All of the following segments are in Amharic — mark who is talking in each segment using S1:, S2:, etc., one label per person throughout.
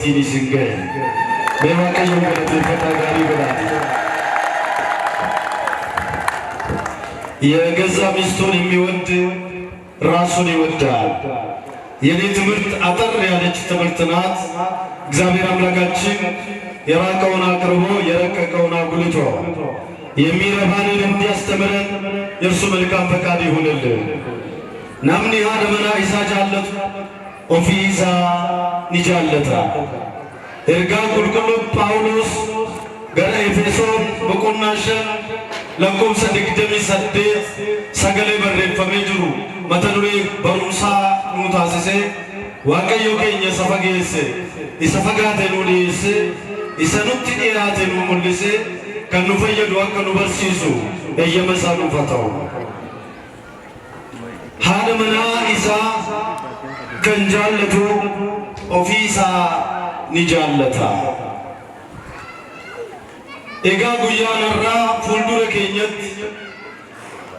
S1: Ini singgah, memang kayu berarti petagari berarti. Ia gezam istoni miwad, rasuni wadad. Ini tempat atar realit tempat tenat, Xavier Amlagachin, Yara kauna kerbo, Yara kauna bulito. Yemira bani remdias temeran, Yersumel kampakadi hunel. Namni hada mana isa jallat. Ofisa nijallata erga kulkulu Paulus gara Efeson boqonnashan lakum sadigdami sadde sagale barreeffamee jiru mata duree barumsaa nu taasise waaqayyo keenya safageesse isa fagaate nu dhiyeesse isa nutti dhiyaate nu mul'ise kan nu fayyadu akka nu barsiisu eeyyama isaa nuuf haa ta'u haadha manaa isaa kan jaallatu ofiisaa ni jaallata. Egaa guyyaan irraa fuuldura keenyatti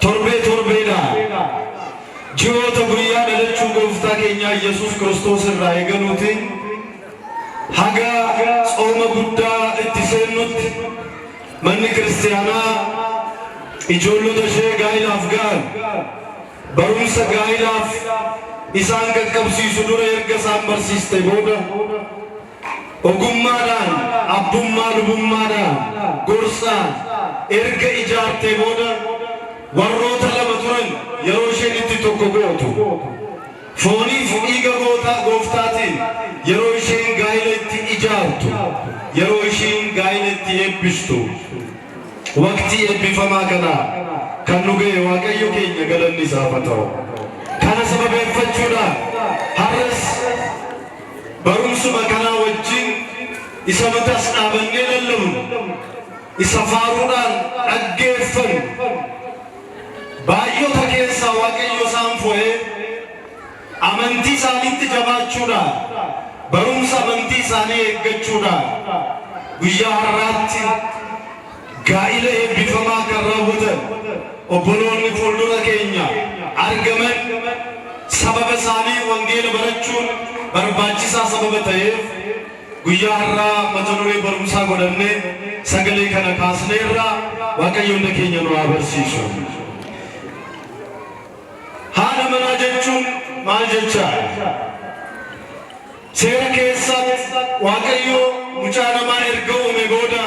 S1: torbeedhaan ji'oota guyyaa dhalachuu gooftaa keenyaa Yesuus Kiristoos irraa eegaluutiin haga tsooma guddaa itti seennutti manni kiristaanaa ijoollota ishee gaa'ilaaf ga'an barumsa gaa'ilaaf isaan qaqqabsiisu dura erga isaan barsiiste booda ogummaadhaan abbummaa lubummaadhaan gorsaan erga ijaartee booda warroota lama turan yeroo isheen itti tokko gootu fooniif dhiiga gooftaatiin yeroo isheen gaa'ila itti ijaartu yeroo isheen gaa'ila itti eebbistu waqtii eebbifamaa kanaa kan nu ga'e waaqayyo keenya galanni isaaf haa ta'u. Kana sababeeffachuudhaan har'as barumsuma kanaa wajjin isa matas dhaabannee lallabnu isa faaruudhaan dhaggeeffannu baay'oota keessaa waaqayyo isaan fo'ee amantii isaaniitti jabaachuudhaan barumsa amantii isaanii eeggachuudhaan guyyaa har'aatti gaa'ila eebbifamaa kan raawwatan obboloonni fuuldura keenya argaman sababa isaanii wangeela barachuun barbaachisaa sababa ta'eef guyyaa har'aa mata duree barumsaa godhannee sagalee kana kaasneerraa waaqayyoon keenya nu haa barsiisu. Haadha manaa jechuun maal jechaa? Seera keessatti waaqayyo mucaa namaa erga uume booda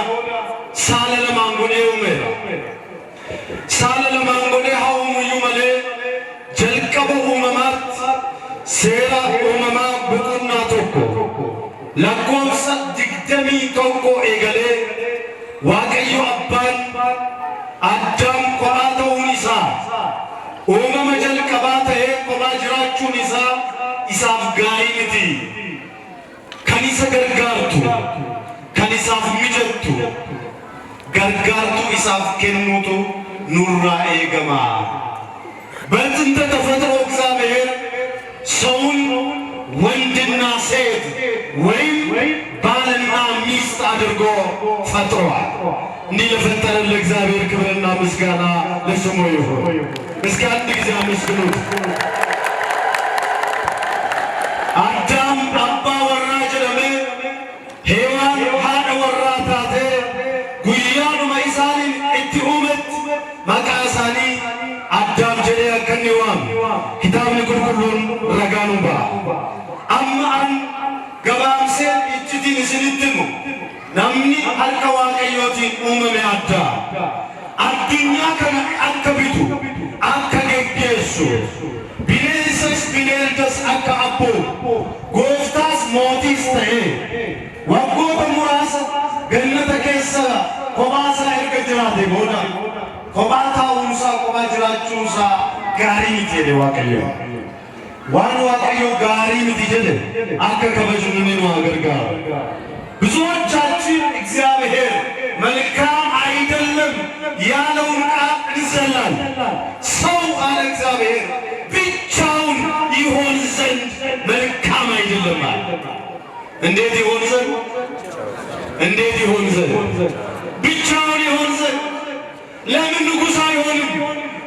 S1: saala lamaan godhee uumeera. Saala lamaan godhee haa uumuyyuu malee jalqaba uumamaatti seera uumamaa boqonnaa tokko lakkoofsa 21 eegalee waaqayyo abbaan Addaam kophaa ta'uun isaa uumama jalqabaa ta'ee kophaa jiraachuun isaa isaaf gaarii miti. Kan isa gargaartu kan isaaf mijattu gargaartuu isaaf kennuutu nurraa eegama. በጥንተ ተፈጥሮ እግዚአብሔር ሰውን ወንድና ሴት ወይም ባልና ሚስት አድርጎ ፈጥሯል። እንዲህ ለፈጠረን ለእግዚአብሔር ክብርና ምስጋና ለስሙ ይሁን። እስኪ አንድ ጊዜ አመስግኑት። አዳም አባ ወራ ጀለሜ ሔዋን ሃደ ወራ ታቴ ጉያኑ መይሳኒን እtti uumet maqaa isaanii Addaam jedhee akka inni waamu kitaabni qulqulluun ragaa nu ba'a. Amma an gabaabsee iccitiin isinitti himu namni harka waaqayyootiin uumame Addaam addunyaa kana akka bitu akka geggeessu bineensas bineeldas akka abboomu gooftaas mootiis ta'ee waggoota muraasa gannata keessa kophaa erga jiraate booda kophaa taa'uunsaa kophaa jiraachuunsaa gaarii miti jedhe waaqayyo. Waan waaqayyo gaarii miti jedhe akka kabajnu ni nu gargaaru. ብዙዎቻችን እግዚአብሔር መልካም አይደለም ያለውን ቃል እንዘላለን። ሰው አለ እግዚአብሔር ብቻውን ይሆን ዘንድ መልካም አይደለም አለ። እንዴት ይሆን ዘንድ? እንዴት ይሆን ዘንድ? ብቻውን ይሆን ዘንድ። ለምን ንጉሥ አይሆንም?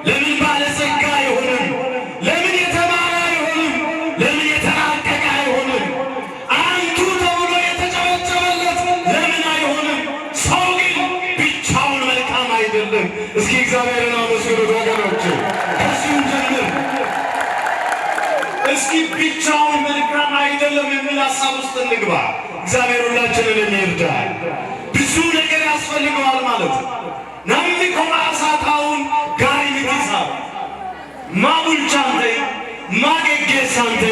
S1: ለምን ባለጸጋ አይሆንም? ለምን የተማረ አይሆንም? ለምን የተራቀቀ አይሆንም? አንቱ ተብሎ እንግባ። እግዚአብሔር ሁላችንን ይርዳል። ብዙ ነገር ያስፈልገዋል ማለት ነው። ናምኒ ኮማሳታውን ጋሪ ንዲሳ ማቡልቻንተ ማገጌሳንተ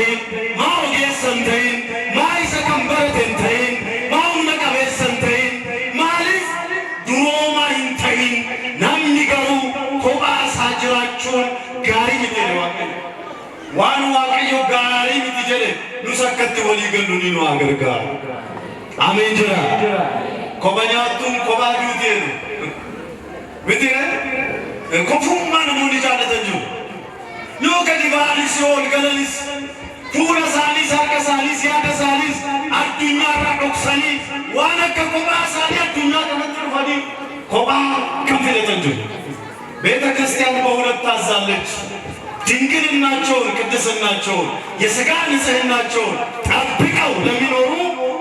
S1: ማኦጌሰንተ ማይሰከምበረቴንተ ማኡነቀቤሰንተ ማሊፍ ድሮማይንተ ናምኒ ገሩ ኮማሳጅራችሁን ጋሪ ንዴዋ ዋን ዋቀዮ ጋሪ ንዲጀለ ኑሰከት ወሊገሉኒ ነው አገርጋር አሜን ጅራ ኮባኛቱም ኮባዱቴን ብትረ ኮፉማን ሙኒጃለተንጁ ዮከዲ ባሊስ ዮል ገለሊስ ፉራ ሳሊስ አከሳሊስ ያከሳሊስ አዱኛ ራዶክሳሊ ዋነከ ኮባ ሳሊ አዱኛ ተመጥሩፋዲ ኮባ ከንፈለተንጁ ቤተ ክርስቲያን በሁለት ታዛለች። ድንግልናቸውን ቅድስናቸውን የሥጋ ንጽሕናቸውን ጠብቀው ለሚኖሩ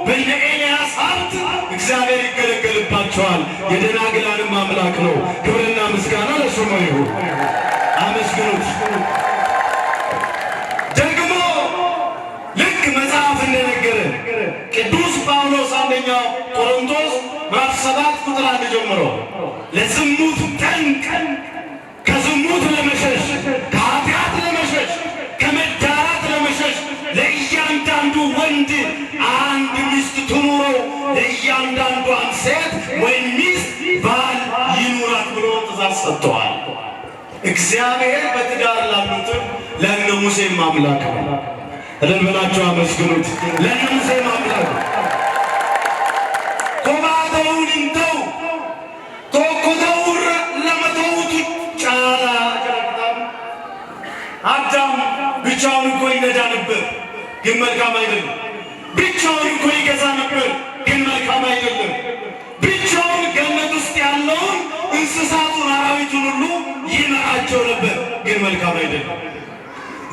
S1: በኤልያስ ሀብት እግዚአብሔር ይገለገልባቸዋል። የደናግላንም አምላክ ነው። ክብርና ምስጋና ለስሙ ይሁን። አመስግኑት። ደግሞ ልክ መጽሐፍ እንደነገረን ቅዱስ ጳውሎስ አንደኛ ቆሮንቶስ ምዕራፍ 7 ቁጥር 1 ጀምሮ ለዝሙት ጠንቅ ከዝሙት ለመሸሽ ከኃጢአት ለመሸሽ ከመዳራት ለመሸሽ ለእያንዳንዱ ወንድ አንድ ሚስት ትኑረው፣ ለእያንዳንዷን ሴት ወይም ሚስት ባል ይኑራት ብሎ ትእዛዝ ሰጥተዋል። እግዚአብሔር በትዳር ላሉትን ለእነ ሙሴም አምላክ ነው። እልል ብላችሁ አመስግኑት። ለእነ ሙሴም አምላክ ነው። ኮባተውን እንተው ቶኮተውር ለመተውቱ ጫላ አዳም ብቻውን እኮ ይነዳ ነበር፣ ግን መልካም አይደለም። ብቻውን እኮ ይገዛ ነበር፣ ግን መልካም አይደለም። ብቻውን ገነት ውስጥ ያለውን እንስሳቱን አራዊቱን ሁሉ ይመራቸው ነበር፣ ግን መልካም አይደለም።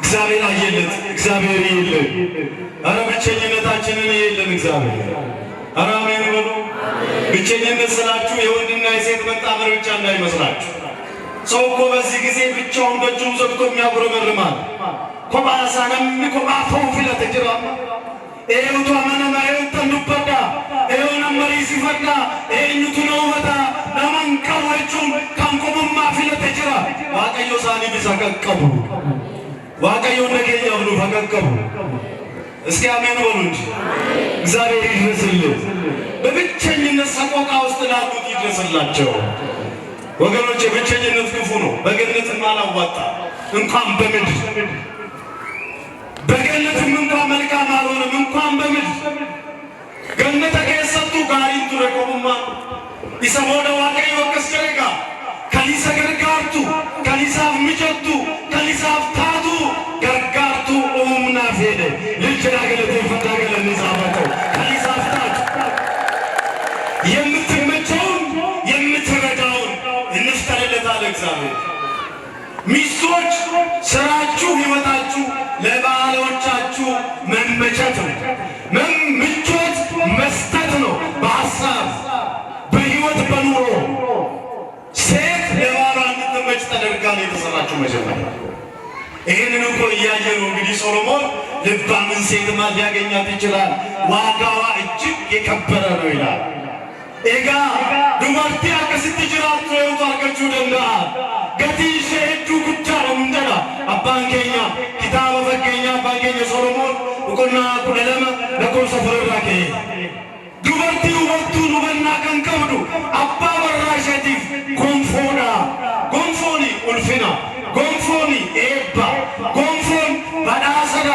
S1: እግዚአብሔር አየለት፣ እግዚአብሔር ይየለን። ኧረ ብቸኝነታችንን ይየለን እግዚአብሔር። ኧረ አሜን በሉ። ብቸኝነት ስላችሁ የወንድና የሴት መጣመር ብቻ እንዳይመስላችሁ። ሰው እኮ በዚህ ጊዜ ብቻውን ደጁን ዘግቶ የሚያጉረመርማል። ኮባሳነም ኮባፈው ፊለተ ጅራማ ኤውቱ አመነማ ኤውተንዱበዳ ኤውነ መሪ ሲፈዳ ኤኙቱ ነውበታ ነመንቀወቹን ካንቆሙማ ፊለተ ጅራ ዋቀዮ ሳኒ ቢሰቀቀቡ ዋቀዮ ነገኛ ብሎ ፈቀቀቡ። እስኪ አሜን በሉ እንጂ እግዚአብሔር ይድረስልን። በብቸኝነት ሰቆቃ ውስጥ ላሉት ይድረስላቸው። ወገኖች ብቸኝነት ክፉ ነው። በገነትም አላዋጣ እንኳን በምድር በገነትም እንኳን መልካም አልሆነም እንኳን በምድር ገነተ ከሰጡ ጋሪቱ ረቆሙማ ይሰሞደ ዋቀይ ወቀስ ጀረጋ ከሊሰ ገርጋርቱ ከሊሳፍ ምጨቱ ከሊሳፍ ታቱ ገርጋርቱ ኡምና ፌደ ልጅራ ገለተ ፈታገለ ንዛባተው ከሊሳፍ ታቱ የምትመቸውን የምትረዳውን እንፍጠርለታል እግዚአብሔር። ሚስቶች ስራችሁ ሕይወታችሁ ለባሎቻችሁ መመቸት ነው። ምቾት መስጠት ነው። በሐሳብ በሕይወት በኑሮ ሴት ለባሏ እንድትመች ተደርጋ ነው የተሰራችው መጀመሪያ። ይህንን እኮ እያየ ነው እንግዲህ ሶሎሞን ልባምን ሴትማ ሊያገኛት ይችላል፣ ዋጋዋ እጅግ የከበረ ነው ይላል። ኤጋ ዱመርቲ አከስት ጅራቱ የውቱ አርገችው ደንዳአ ገቲ ሸሄዱ ጉቻ ነው እንደላ አባን ኬኛ ኪታበ ፈገኛ አባን ኬኛ ሶሎሞን እቁና ቁለለመ ለኮርሰ ፍረራኬ ዱመርቲ ውበቱ ኑበና ከንቀብዱ አባ በራሸቲፍ ጎንፎዳ ጎንፎኒ ኡልፊና ጎንፎኒ ኤባ ጎንፎን በዳሰዳ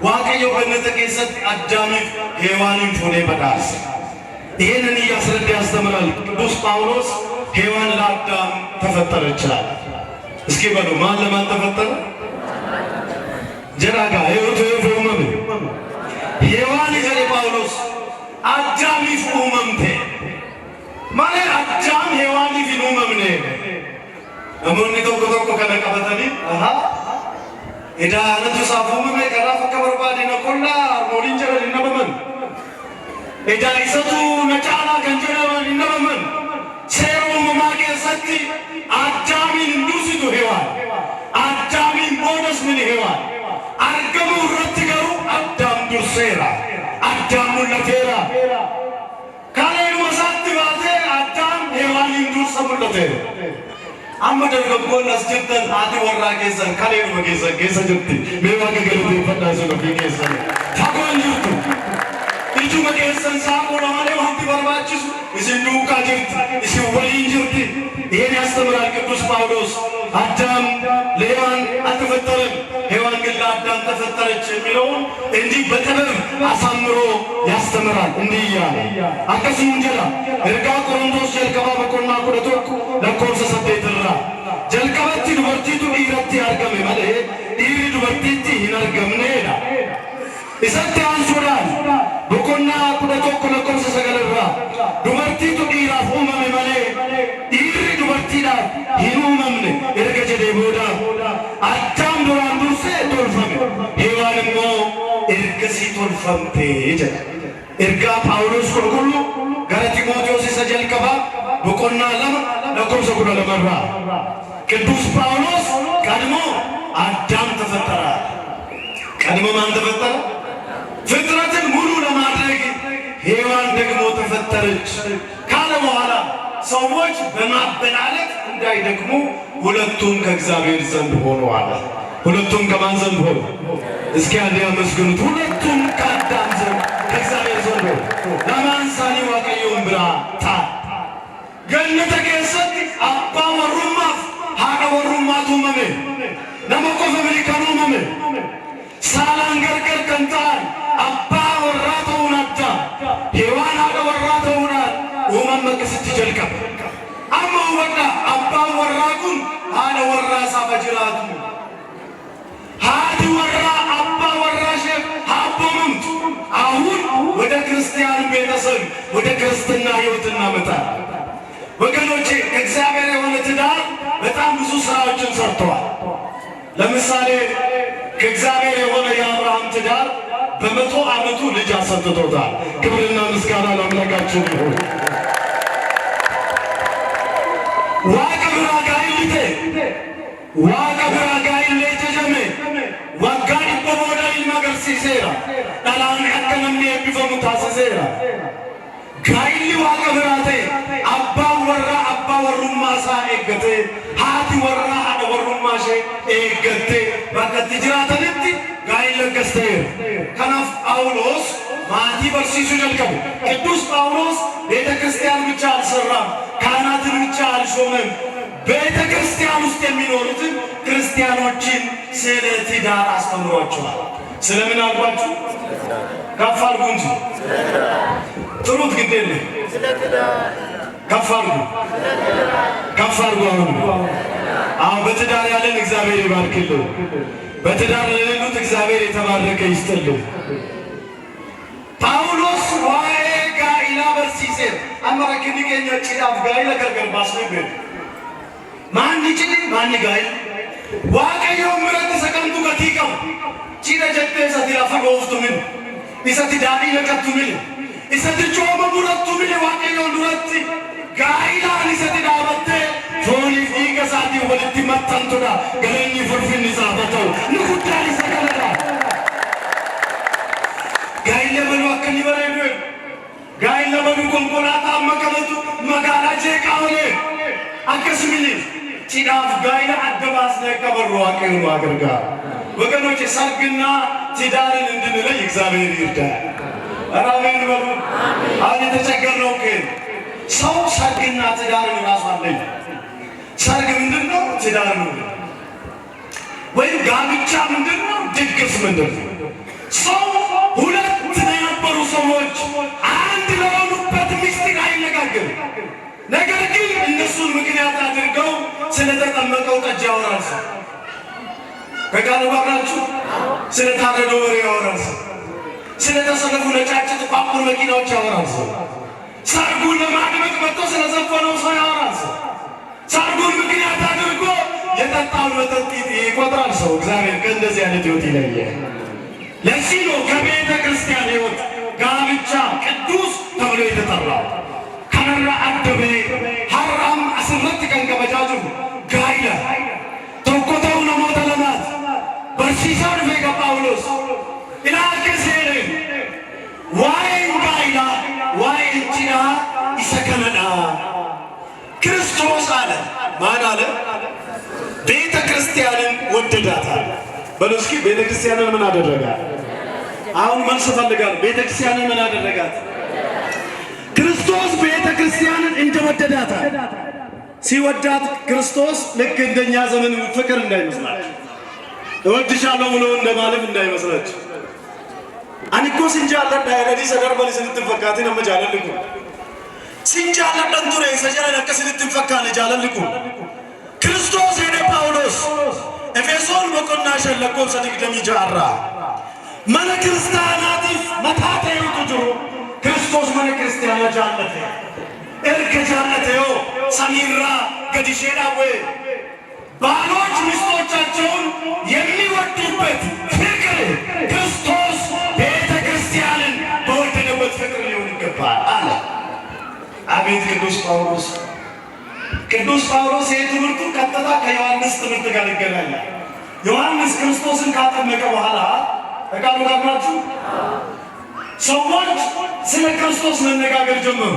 S1: ዋቀዮ ገነተ ኬሰት አዳሚፍ ሔዋንን ፉኔ በዳስ ይህንን እያስረዳ ያስተምራል ቅዱስ ጳውሎስ። ሔዋን ለአዳም ተፈጠረችላል። እስኪ በሉ ማን ለማን ተፈጠረ? ጀራጋ ህይወቱ የፈውመም ሔዋን ይዘለ ጳውሎስ አዳም ይፈውመምቴ ማለት አዳም ሔዋን ይፈውመምኔ አሞኒ ተቆቆ ከነቀበተኒ እዳ አነቱ ሳፉመም ከራፈ ከበርባዲ ነቆላ ሞሊንጀረ ሊነበመን እዳ ይሰቱ ነጫላ ከንጀራ ሊነበመን ሴሮ መማቄ ሰቲ አዳሚን ሉሲቱ ሔዋን አዳሚን ቦነስ ምን ሔዋን አርገሙ ረትገሩ አዳም ዱርሴራ አዳም ሙለቴራ ካሌኑ መሳት ባቴ አዳም ሔዋን እንዱስ ሙለቴራ አመደር ገቦን አስጀተን አቲ ወራ ጌሰን ካሌኑ መጌሰን ጌሰ ጅርቲ ሜዋገ ገለቴ ፈዳሱ ነው ጌሰን ታቆን ጅርቱ ኢጁ መጌሰን ሳቆ ለማለ ወንቲ በርባችሱ እስንዱ ካጅርት እሲ ወሊን ጅርቲ ይሄን ያስተምራል ቅዱስ ጳውሎስ አዳም ለሔዋን አልተፈጠረም ሔዋን ግን ለአዳም ተፈጠረች የሚለውን እንዲህ በጥበብ አሳምሮ ያስተምራል እንዲህ እያለ አከሱም ጀላ እርጋ ቆሮንቶስ ጀልቀባ በቆና ቁረቶኩ ለኮርሰ ሰደይትራ ጀልቀበቲ ዱበርቲቱ ኢረቲ አርገሜ ማለ ኢሪ ዱበርቲቲ ይነርገምኔ ዳ ኢሰቲ አንሱራል በቆና ቁረቶኩ ለኮርሰ ሰገለራ ዱበርቲቱ ኢራፍ ኡመሜ ማለ ኢሪ ዱበርቲዳ ሂኑመምኔ እርገጀ ደቦዳ አዳም ዱራን ዱርሴ ቶልፈሜ ሔዋንሞ እርገሲ ቶልፈምቴ ጀ እርጋ ጳውሎስ ቁልቁሉ ገረ ጢሞቴዎስ ሰጀልቀባ በቆና ለማ ለኮርሰ ጉዳ ለመራ ቅዱስ ጳውሎስ ቀድሞ አዳም ተፈጠረ ቀድሞ ማን ተፈጠረ ፍጥረትን ሙሉ ለማድረግ ሔዋን ደግሞ ተፈጠረች ካለ በኋላ ሰዎች በማበላለጥ እንዳይደክሙ ሁለቱም ከእግዚአብሔር ዘንድ ሆኑ አለ ሁለቱም ከማን ዘንድ ሆኑ እስኪ አንዴ አመስግኑት ሁለቱም ከአዳም ዘንድ ከእግዚአብሔር ዘንድ ሆኑ ለማንሳኒ ዋቀየውን ብራ ታ ገነተ ጌሰት አባ ወሩማፍ ሃቀ ወሩማቱ መሜ ነመቆፈ ምሊከኑ መሜ ሳላን ገርገር ከንታን አባ ወራተውን አዳ ሔዋን ሃቀ ወራተውናል ኡመም መቅስት ጀልቀብ አማ ወዳ አባ ወራቁን ሃለ ወራ ሳበጅራቱ ሃዲ ወራ አባ ወራሽ ሃቦምት አሁን ወደ ክርስቲያን ቤተሰብ ወደ ክርስትና ሕይወት እናመጣ ወገኖቼ እግዚአብሔር የሆነ ትዳር በጣም ብዙ ስራዎችን ሰርተዋል ለምሳሌ ከእግዚአብሔር የሆነ የአብርሃም ትዳር በመቶ ዓመቱ ልጅ አሰጥቶታል ክብርና ምስጋና ለአምላካችን ይሁን ዋቀብራ ጋይልቴ ዋቀብራ ጋይሌ ተጀመ ወጋን በቦዳ ይመገርሲሴራ ዳላን አከነም የሚፈሙ ታሰሴራ ጋይሊ ዋቀብራቴ አባ ወራ አባ ወሩማሳ ኤገቴ ሃቲ ወራ አደ ወሩማሼ ኤገቴ ባከት ጅራተንቲ ጋይለ ገስቴ ከናፍ ጳውሎስ ማቲ በርሲሱ ጀልቀቡ ቅዱስ ጳውሎስ ቤተ ክርስቲያን ብቻ አልሰራም ካህናትን ብቻ አልሾመም ቤተ ክርስቲያን ውስጥ የሚኖሩትን ክርስቲያኖችን ስለ ትዳር አስተምሯቸዋል ስለምን አልኳችሁ ከፍ አድርጉ እንጂ ጥሩት ግዴለ ከፍ አድርጉ አሁን በትዳር ያለን እግዚአብሔር ይባርክልን በትዳር ለሌሉት እግዚአብሔር የተባረከ ይስጥልን ጳውሎስ ዋዬ ጋኢላ በርሲሴ አማራኪኒ ከኛ ጭዳፍ ጋኢላ ገርገር ባስነገ ማን ይችል ማን ጋኢል ዋቀዮ ምረት ሰቀንቱ ከቲቀም ጭዳ ጀቴ ሰቲራ ፈጎፍቱ ምን ኢሰቲ ዳዲ ለከቱ ምን ኢሰቲ ጮመ ሙረቱ ምን ዋቀዮ ዱረት ጋኢላ ኢሰቲ ዳበቴ ፎኒ ኢገሳቲ ወልቲ መተንቱዳ ገለኒ ፍርፍን ይሳፈተው ንኩዳሪ ሰከለዳ ጋኢላ በልዋከኒ በረዱ ጋኢላ በሉ ኮንኮላታ መከለቱ መጋላጄ ቃውሌ አከስሚኒ ጭዳፍ ጋኢላ አደባስ ለከበሩ ዋቀዮ አገርጋ ወገኖች ሰርግና ትዳርን እንድንለይ እግዚአብሔር ይርዳል አሜን በሉ አሁን የተቸገርነው ግን ሰው ሰርግና ትዳርን ራሱ አለኝ ሰርግ ምንድነው ትዳር ነው ወይ ጋብቻ ምንድነው ድግስ ምንድነው ሰው ሁለት የነበሩ ሰዎች አንድ ለሆኑበት ምስጢር አይነጋገርም ነገር ግን እነሱን ምክንያት አድርገው ስለተጠመቀው ጠጅ ያወራል ሰው በቃሉ ባብራችሁ ስለታረደው በሬ ያወራል ሰው ስለተሰለፉ ነጫጭ ጥቋቁር መኪናዎች ያወራል ሰው ሰርጉን ለማድመቅ መጥቶ ስለዘፈነው ሰው ያወራል ሰው ሰርጉን ምክንያት አድርጎ የጠጣውን መጠጥ ይቆጥራል ሰው እግዚአብሔር ከእንደዚህ አይነት ሕይወት ይለያል ለዚህ ነው ከቤተ ክርስቲያን ሕይወት ጋብቻ ቅዱስ ተብሎ የተጠራው ከነራ አደበ ሐራም አስረት ከንከበጃጁ ጋይላ ተቆጣው ነው ሞተለማት በርሲሳን ፈቀ ጳውሎስ ኢላከ ሴሬ ዋይ ዋይንቲና ይሰከነዳ ክርስቶስ አለ ማን አለ ቤተ ክርስቲያንን ወደዳታል በለስኪ ቤተ ክርስቲያንን ምን አደረጋት አሁን መልስ ፈልጋለሁ ቤተ ክርስቲያንን ምን አደረጋት ክርስቶስ ቤተ ክርስቲያንን እንደወደዳታል ሲወዳት ክርስቶስ ልክ እንደኛ ዘመን ፍቅር እንዳይመስላችሁ እወድሻለሁ ብሎ እንደማለት እንዳይመስላችሁ አንኮ ሲንጃለ ዳይረዲ ሰደርበል ስለተፈካቲ ነው መጃለልኩ ሲንጃለ ደንቱሬ ሰጀራ ለከስ ስለተፈካለ ጃለልኩ ክርስቶስ ሄደ ጳውሎስ ኤፌሶን በቆናሽ ለቆ ሰዲቅ ደሚጃራ ማነ ክርስቲያናት መታተዩ ትጅሩ ክርስቶስ ማነ ክርስቲያና ጃለተ እርከ ጃለተዮ ሰሚራ ገዲሼና ወይ ባሎች ሚስቶቻቸውን የሚወዱበት ፍቅር ክርስቶስ ቤተ ክርስቲያንን በወደደበት ፍቅር ሊሆን ይገባል አለ አቤት ቅዱስ ጳውሎስ የትምህርቱ ቀጥታ ከዮሐንስ ትምህርት ጋር ይገናኛል ዮሐንስ ክርስቶስን ካጠመቀ በኋላ ተቃሉ ጋርናችሁ ሰዎች ስለ ክርስቶስ መነጋገር ጀመሩ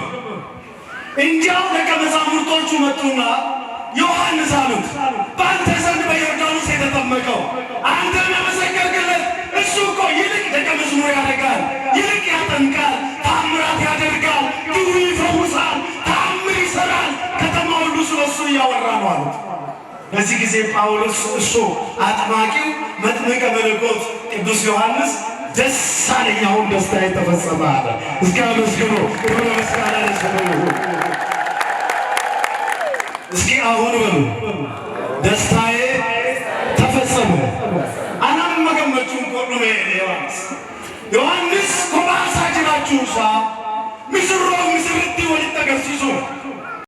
S1: እንዲያው ደቀ መዛሙርቶቹ መጡና ዮሐንስ አሉት በአንተ ዘንድ በዮርዳኖስ የተጠመቀው አንተ መሰከርክለት እሱ እኮ ይልቅ ደቀ መዝሙር ያደርጋል ይልቅ ያጠምቃል ታምራት ያደርጋል ድውይ ይፈውሳል ታምር ይሰራል ከተማ ሁሉ ስለሱ እያወራ ነው አሉት በዚህ ጊዜ ጳውሎስ እሱ አጥማቂው መጥምቀ መለኮት ቅዱስ ዮሐንስ ደስ አለኝ አሁን ደስታዬ ተፈጸመ አለ እስከ መስገኑ ሁሉ መስጋና ለስሙ እስኪ አሁን በሉ ደስታዬ ተፈጸመ አናም መገመቹን ቆርጦ ዮሐንስ